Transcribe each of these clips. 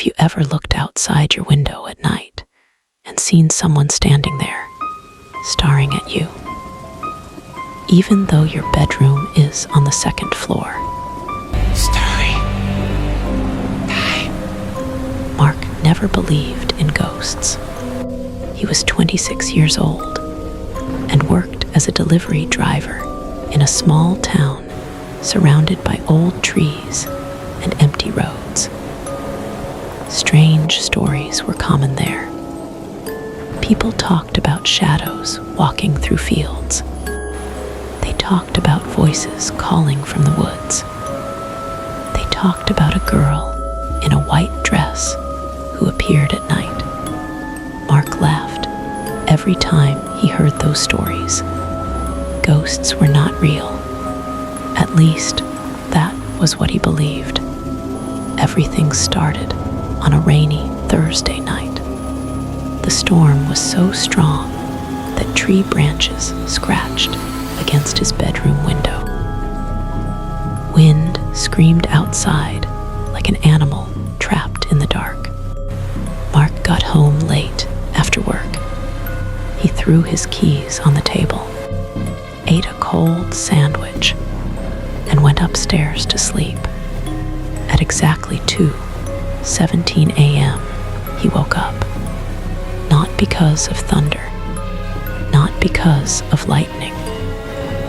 Have you ever looked outside your window at night and seen someone standing there, staring at you? Even though your bedroom is on the second floor. Story. Mark never believed in ghosts. He was 26 years old and worked as a delivery driver in a small town surrounded by old trees and empty roads. Strange stories were common there. People talked about shadows walking through fields. They talked about voices calling from the woods. They talked about a girl in a white dress who appeared at night. Mark laughed every time he heard those stories. Ghosts were not real. At least, that was what he believed. Everything started on a rainy Thursday night. The storm was so strong that tree branches scratched against his bedroom window. Wind screamed outside like an animal trapped in the dark. Mark got home late after work. He threw his keys on the table, ate a cold sandwich, and went upstairs to sleep. At exactly 2:17 a.m., he woke up. Not because of thunder, not because of lightning.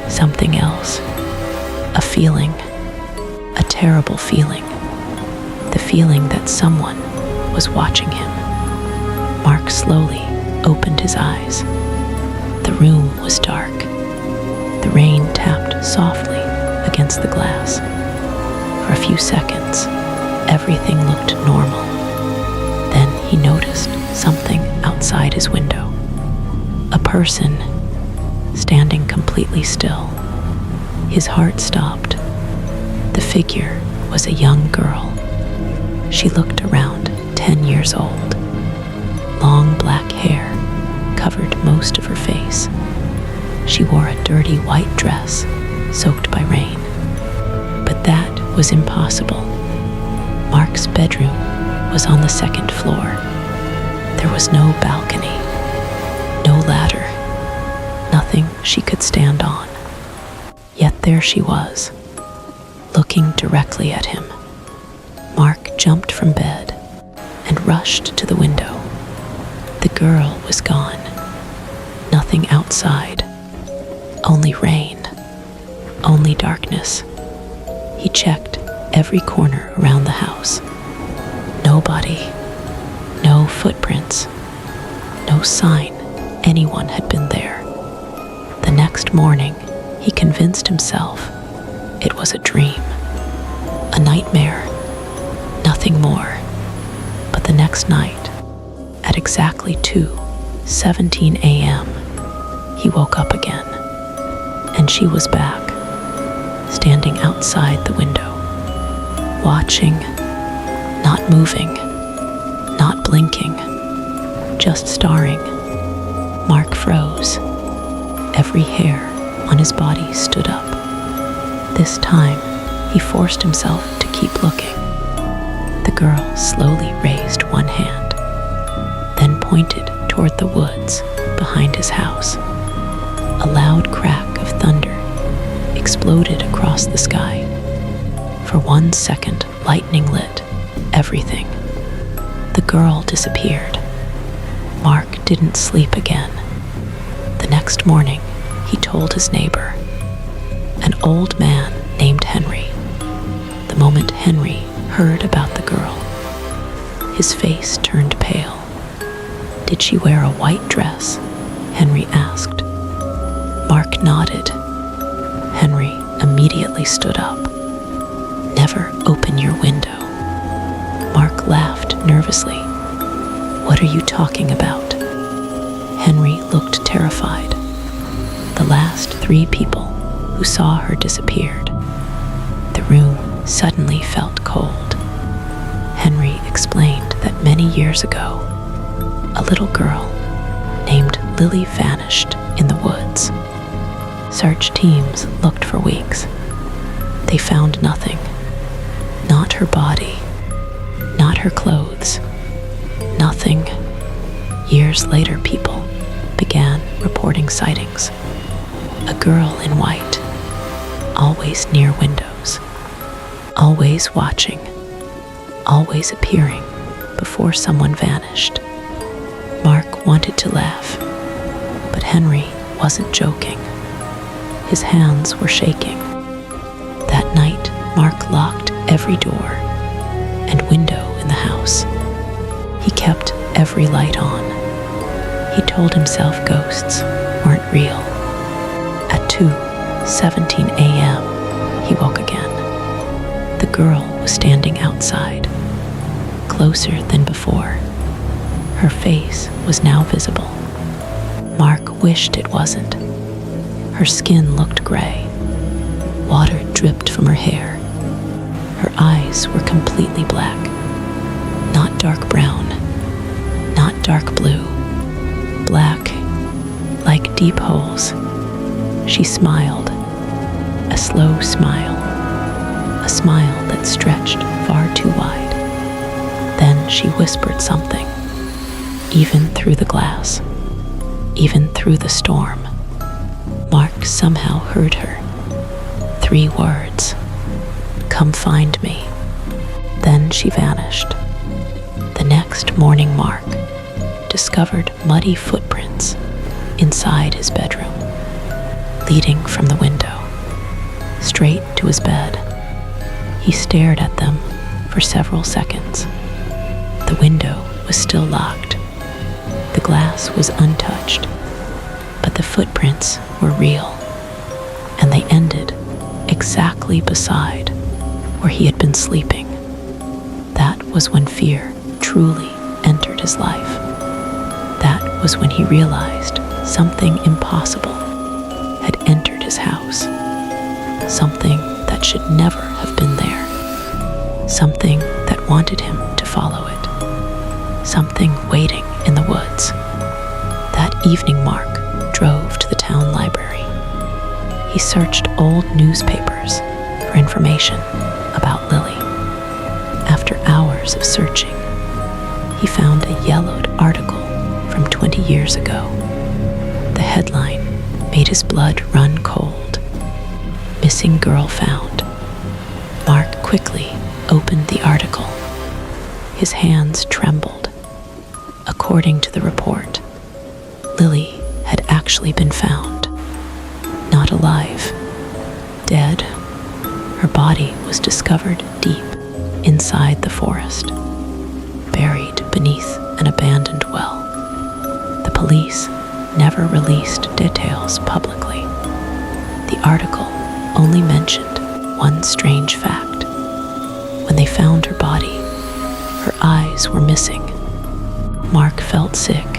Something else. A feeling. A terrible feeling. The feeling that someone was watching him. Mark slowly opened his eyes. The room was dark. The rain tapped softly against the glass. For a few seconds, everything looked normal. Then he noticed something outside his window. A person standing completely still. His heart stopped. The figure was a young girl. She looked around 10 years old. Long black hair covered most of her face. She wore a dirty white dress soaked by rain. But that was impossible. Mark's bedroom was on the second floor. There was no balcony, no ladder, nothing she could stand on. Yet there she was, looking directly at him. Mark jumped from bed and rushed to the window. The girl was gone. Nothing outside. Only rain. Only darkness. He checked every corner around the house. Nobody. No footprints. No sign anyone had been there. The next morning, he convinced himself it was a dream. A nightmare. Nothing more. But the next night, at exactly 2:17 a.m., he woke up again. And she was back, standing outside the window, watching, not moving, not blinking, just staring. Mark froze. Every hair on his body stood up. This time, he forced himself to keep looking. The girl slowly raised one hand, then pointed toward the woods behind his house. A loud crack of thunder exploded across the sky. For 1 second, lightning lit everything. The girl disappeared. Mark didn't sleep again. The next morning, he told his neighbor, an old man named Henry. The moment Henry heard about the girl, his face turned pale. Did she wear a white dress? Henry asked. Mark nodded. Henry immediately stood up. Never open your window. Mark laughed nervously. What are you talking about? Henry looked terrified. The last 3 people who saw her disappeared. The room suddenly felt cold. Henry explained that many years ago, a little girl named Lily vanished in the woods. Search teams looked for weeks. They found nothing. Not her body, not her clothes. Nothing. Years later, people began reporting sightings. A girl in white, always near windows, always watching, always appearing before someone vanished. Mark wanted to laugh, but Henry wasn't joking. His hands were shaking. That night, Mark locked every door and window in the house. He kept every light on. He told himself ghosts weren't real. At 2:17 a.m., he woke again. The girl was standing outside, closer than before. Her face was now visible. Mark wished it wasn't. Her skin looked gray. Water dripped from her hair. Her eyes were completely black. Not dark brown, not dark blue. Black, like deep holes. She smiled, a slow smile, a smile that stretched far too wide. Then she whispered something, even through the glass, even through the storm. Mark somehow heard her. 3 words, "Come find me." Then she vanished. The next morning, Mark discovered muddy footprints inside his bedroom, leading from the window straight to his bed. He stared at them for several seconds. The window was still locked. The glass was untouched, but the footprints were real, and they ended exactly beside where he had been sleeping. That was when fear truly entered his life. That was when he realized something impossible had entered his house. Something that should never have been there. Something that wanted him to follow it. Something waiting in the woods. That evening, Mark drove to the town library. He searched old newspapers for information about Lily. After hours of searching, he found a yellowed article from 20 years ago. The headline made his blood run cold. Missing girl found. Mark quickly opened the article. His hands trembled. According to the report, Lily had actually been found. Not alive. Dead. Her body was discovered deep inside the forest, buried beneath an abandoned well. The police never released details publicly. The article only mentioned one strange fact. When they found her body, her eyes were missing. Mark felt sick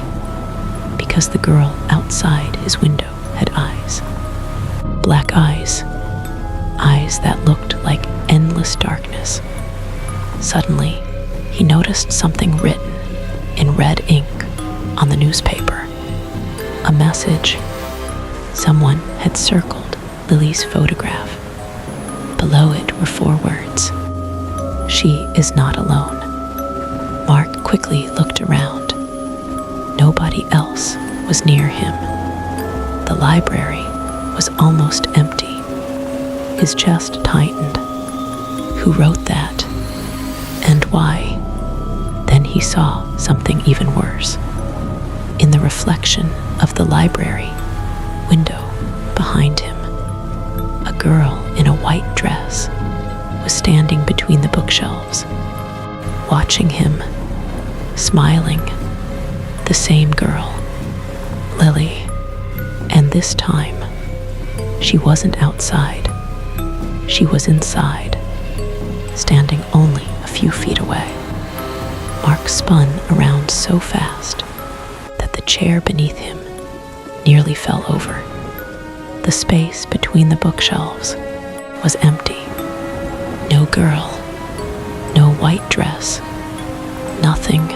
because the girl outside his window had eyes. Black eyes. Eyes that looked like endless darkness. Suddenly, he noticed something written in red ink on the newspaper. A message. Someone had circled Lily's photograph. Below it were 4 words. She is not alone. Mark quickly looked around. Nobody else was near him. The library was almost empty. His chest tightened. Who wrote that? And why? Then he saw something even worse. In the reflection of the library window behind him, a girl in a white dress was standing between the bookshelves, watching him, smiling. The same girl, Lily. And this time, she wasn't outside. She was inside, standing only a few feet away. Mark spun around so fast that the chair beneath him nearly fell over. The space between the bookshelves was empty. No girl, no white dress, nothing.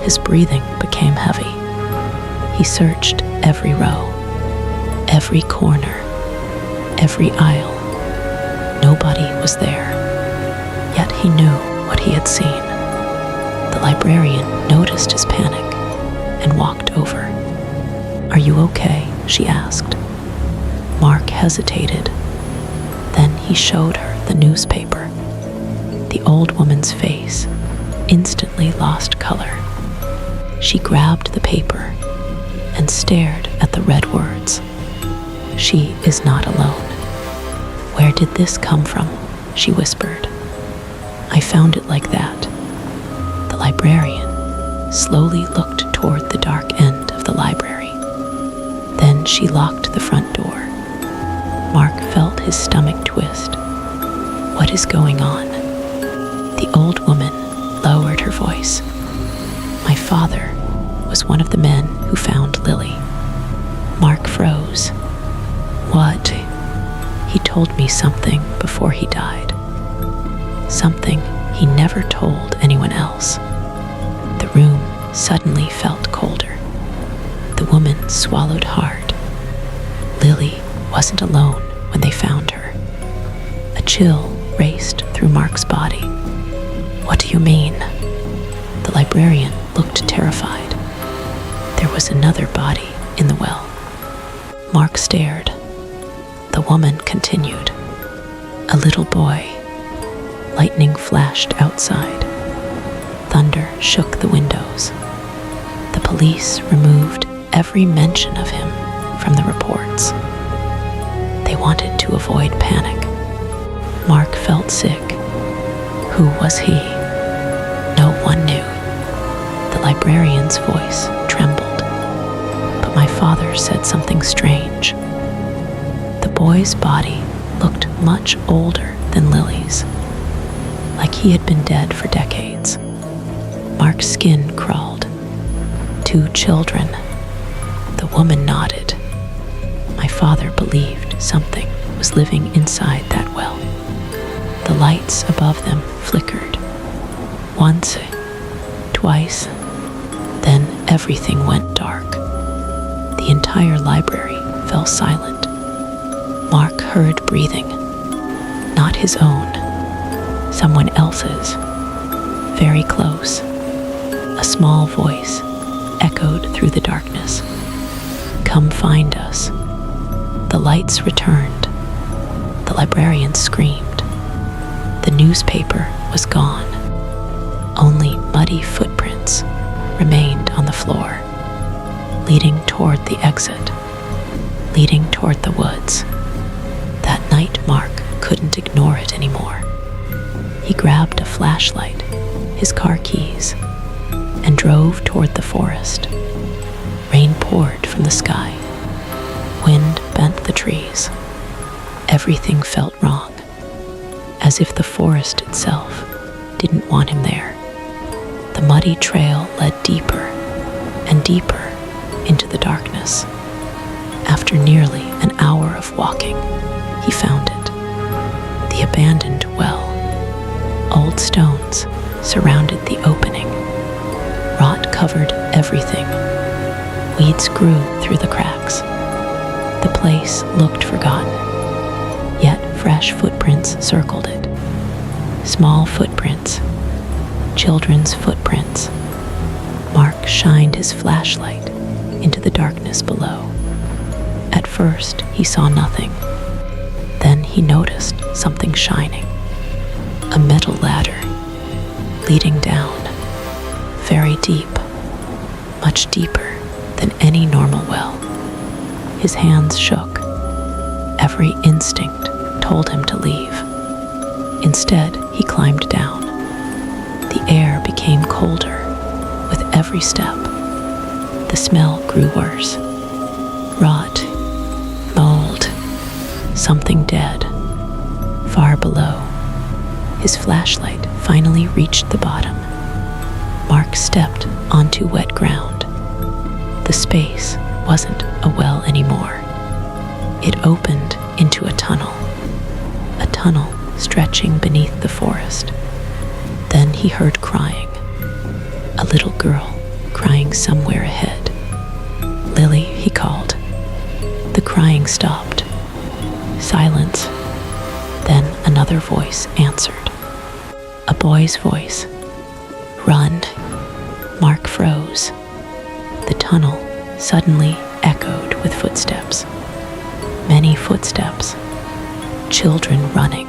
His breathing became heavy. He searched every row, every corner, every aisle. Nobody was there, yet he knew what he had seen. The librarian noticed his panic and walked over. "Are you okay?" she asked. Mark hesitated. Then he showed her the newspaper. The old woman's face instantly lost color. She grabbed the paper and stared at the red words. "She is not alone." "Where did this come from?" she whispered. "I found it like that." The librarian slowly looked toward the dark end of the library. Then she locked the front door. Mark felt his stomach twist. "What is going on?" The old woman lowered her voice. "My father was one of the men who found Lily." Mark froze. "What?" "He told me something before he died. Something he never told anyone else." The room suddenly felt colder. The woman swallowed hard. Lily wasn't alone when they found her. A chill raced through Mark's body. "What do you mean?" The librarian looked terrified. There was another body in the well. Mark stared. The woman continued. "A little boy." Lightning flashed outside. Thunder shook the windows. The police removed every mention of him from the reports. They wanted to avoid panic. Mark felt sick. Who was he? No one knew. The librarian's voice trembled. But my father said something strange. The boy's body looked much older than Lily's, like he had been dead for decades. Mark's skin crawled. 2 children. The woman nodded. My father believed something was living inside that well. The lights above them flickered. Once, twice, then everything went dark. The entire library fell silent. Mark heard breathing. Not his own. Someone else's. Very close. A small voice echoed through the darkness. "Come find us." The lights returned. The librarian screamed. The newspaper was gone. Only muddy footprints remained on the floor, leading toward the exit, leading toward the woods. That night, Mark couldn't ignore it anymore. He grabbed a flashlight, his car keys, and drove toward the forest. Rain poured from the sky. Wind bent the trees. Everything felt wrong, as if the forest itself didn't want him there. The muddy trail led deeper and deeper into the darkness. After nearly an hour of walking, he found it. The abandoned well. Old stones surrounded the opening. Rot covered everything. Weeds grew through the cracks. The place looked forgotten, yet fresh footprints circled it. Small footprints, children's footprints. Mark shined his flashlight into the darkness below. At first, he saw nothing. Then he noticed something shining. A metal ladder leading down, very deep, much deeper than any normal well. His hands shook. Every instinct told him to leave. Instead, he climbed down. The air became colder with every step. The smell grew worse. Rot, mold, something dead. Far below, his flashlight finally reached the bottom. Mark stepped onto wet ground. The space wasn't a well anymore. It opened into a tunnel stretching beneath the forest. Then he heard crying. A little girl crying somewhere ahead. "Lily," he called. The crying stopped. Silence. Then another voice answered. A boy's voice. "Run." Mark froze. The tunnel suddenly echoed with footsteps. Many footsteps. Children running.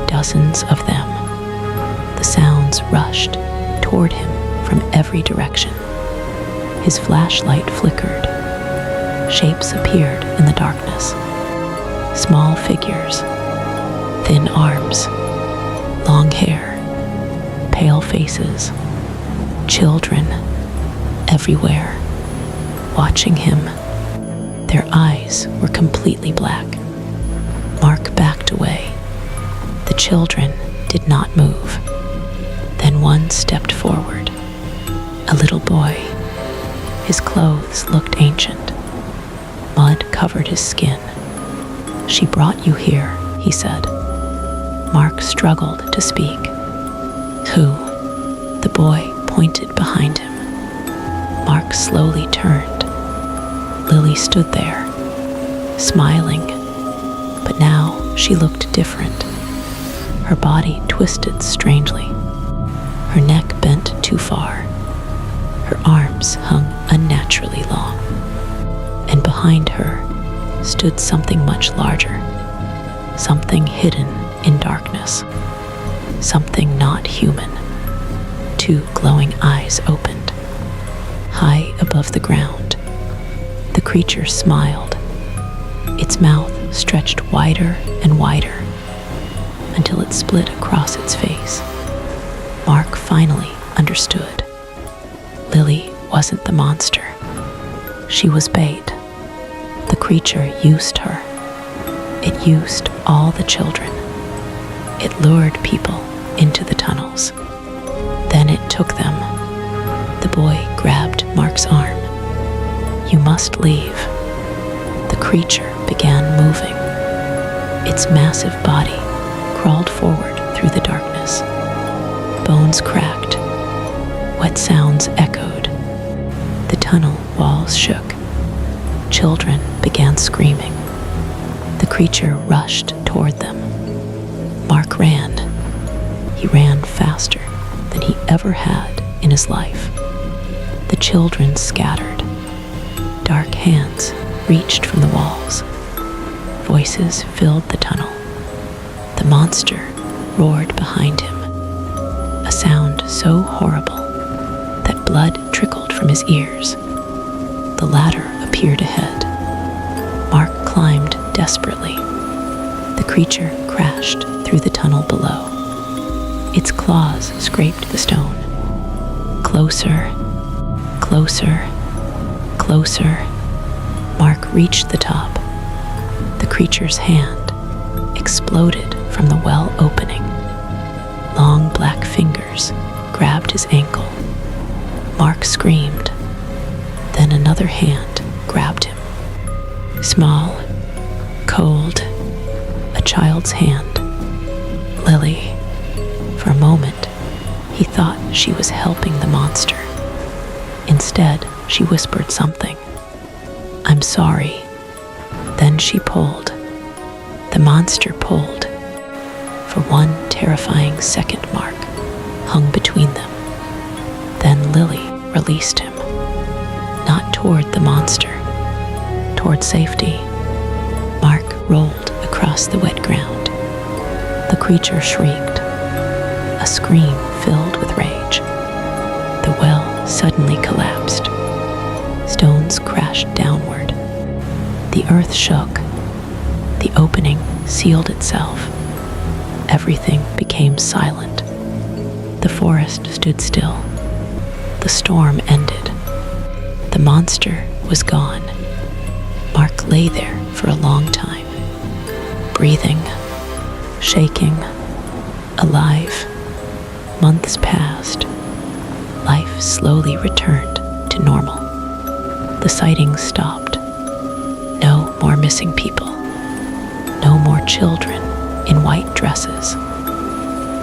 Dozens of them. The sounds rushed toward him from every direction. His flashlight flickered. Shapes appeared in the darkness. Small figures. Thin arms. Long hair. Pale faces. Children everywhere, watching him. Their eyes were completely black. Mark backed away. The children did not move. Then one stepped forward. A little boy. His clothes looked ancient. Mud covered his skin. "She brought you here," he said. Mark struggled to speak. "Who?" The boy pointed behind him. Mark slowly turned. Lily stood there, smiling, but now she looked different. Her body twisted strangely. Her neck bent too far. Her arms hung unnaturally long. And behind her stood something much larger, something hidden in darkness, something not human. Two glowing eyes opened, high above the ground. The creature smiled. Its mouth stretched wider and wider until it split across its face. Mark finally understood. Lily wasn't the monster. She was bait. The creature used her. It used all the children. It lured people into the tunnels. Then it took them. The boy grabbed Mark's arm. "You must leave." The creature began moving. Its massive body crawled forward through the darkness. Bones cracked. Wet sounds echoed. The tunnel walls shook. Children began screaming. The creature rushed toward them. Mark ran. He ran faster than he ever had in his life. The children scattered. Dark hands reached from the walls. Voices filled the tunnel. The monster roared behind him, a sound so horrible that blood trickled from his ears. The ladder appeared ahead. Mark climbed desperately. The creature crashed through the tunnel below. Its claws scraped the stone. Closer, closer, closer. Mark reached the top. The creature's hand exploded from the well opening. Long black fingers grabbed his ankle. Mark screamed. Then another hand grabbed him. Small, cold, a child's hand. Lily. For a moment, he thought she was helping the monster. Instead, she whispered something. "I'm sorry." Then she pulled. The monster pulled. For one terrifying second, Mark hung between them. Then Lily released him. Not toward the monster, toward safety. Mark rolled across the wet ground. The creature shrieked. A scream filled with rage. The well suddenly collapsed. Stones crashed downward. The earth shook. The opening sealed itself. Everything became silent. The forest stood still. The storm ended. The monster was gone. Mark lay there for a long time, breathing, shaking, alive. Months passed. Life slowly returned to normal. The sightings stopped. No more missing people. No more children in white dresses.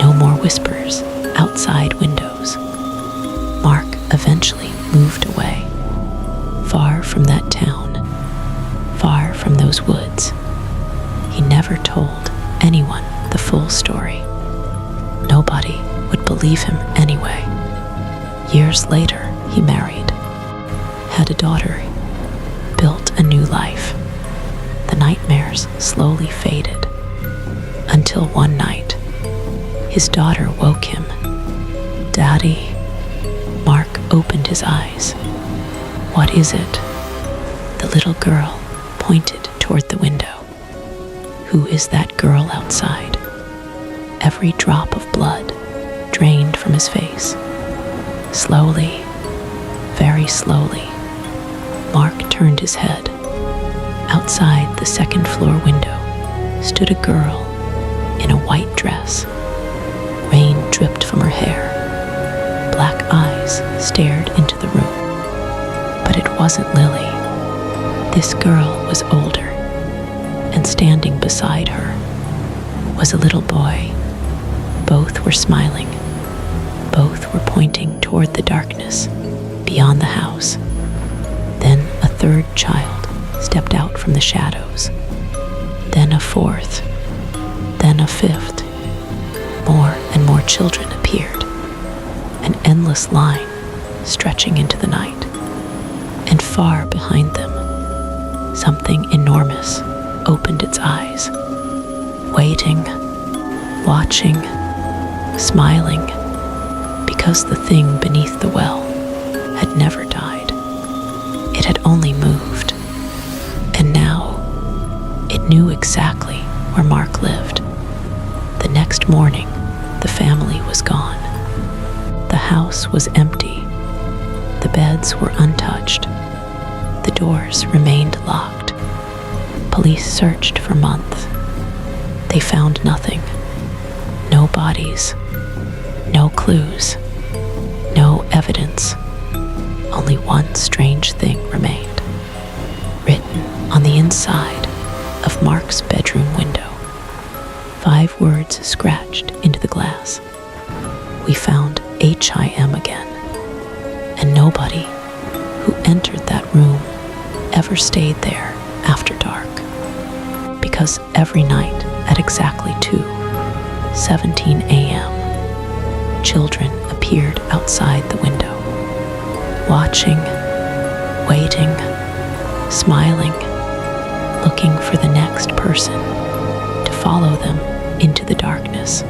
No more whispers outside windows. Mark eventually moved away, far from that town, far from those woods. He never told anyone the full story. Nobody would believe him anyway. Years later, he married, had a daughter, built a new life. The nightmares slowly faded until one night, his daughter woke him. "Daddy." Mark opened his eyes. "What is it?" The little girl pointed toward the window. "Who is that girl outside?" Every drop of blood drained from his face. Slowly, very slowly, Mark turned his head. Outside the second floor window stood a girl in a white dress. Rain dripped from her hair. Black eyes stared into the room. But it wasn't Lily. This girl was older, and standing beside her was a little boy. Both were smiling. Both were pointing toward the darkness beyond the house. Then a third child stepped out from the shadows. Then a fourth. Then a fifth. More and more children appeared. An endless line stretching into the night. And far behind them, something enormous opened its eyes, waiting, watching, smiling, because the thing beneath the well had never died. It had only moved. And now it knew exactly where Mark lived. The next morning, the family was gone. The house was empty. The beds were untouched. The doors remained locked. Police searched for months. They found nothing. No bodies. No clues. No evidence. Only one strange thing remained, written on the inside of Mark's bedroom window. 5 words scratched into the glass. "We found HIM again." And nobody who entered that room ever stayed there after dark. Because every night at exactly 2:17 a.m., children appeared outside the window, watching, waiting, smiling, looking for the next person to follow them into the darkness.